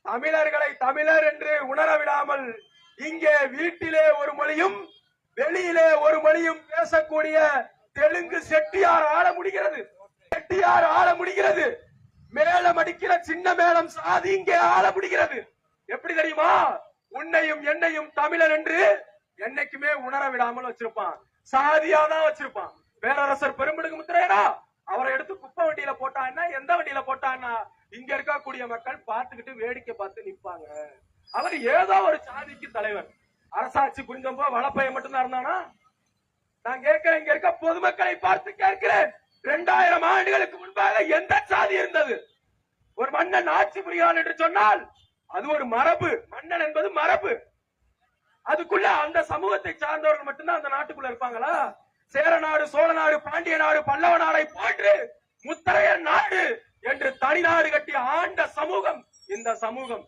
தமிழர்களை தமிழர் என்று உணர விடாமல் இங்கே வீட்டிலே ஒரு மொழியும் வெளியிலே ஒரு மொழியும் பேசக்கூடிய தெலுங்கு செட்டியார் ஆள முடிகிறது. செட்டியார் ஆள முடிகிறது. மேலம் அடிக்கிற சின்ன மேளம் சாதி இங்கே ஆள முடிகிறது. எப்படி தெரியுமா? உன்னையும் என்னையும் தமிழர் என்று என்னைக்குமே உணர விடாமல் வச்சிருப்பான். சாதியாதான் வச்சிருப்பான். பேரரசர் பெரும்பிடுகு முத்திரையரா அவரை எடுத்து குப்பை வண்டியில போட்டான்னா, எந்த வண்டியில போட்டான்னா, இங்க இருக்கக்கூடிய மக்கள் பார்த்துக்கிட்டு வேடிக்கை பார்த்து நிப்பாங்க. அவர் ஏதோ ஒரு சாதிக்கு தலைவர். அரசாட்சி புரிஞ்சப்போ வளப்பைய மட்டும்தான் இருந்தானா? நான் கேட்கிறேன், இங்க இருக்க பொதுமக்களை பார்த்து கேட்கிறேன், 2000 ஆண்டுகளுக்கு முன்பாக எந்த சாதி இருந்தது? ஒரு மன்னன் ஆட்சி புரிகிறான் என்று சொன்னால் அது ஒரு மரபு. மன்னன் என்பது மரபு. அதுக்குள்ள அந்த சமூகத்தை சார்ந்தவர்கள் மட்டும்தான் அந்த நாட்டுக்குள்ள இருப்பாங்களா? சேர நாடு, சோழ நாடு, பாண்டிய நாடு, பல்லவ நாடை போன்று முத்தரையர் நாடு என்று தனி நாடு கட்டி ஆண்ட சமூகம் இந்த சமூகம்.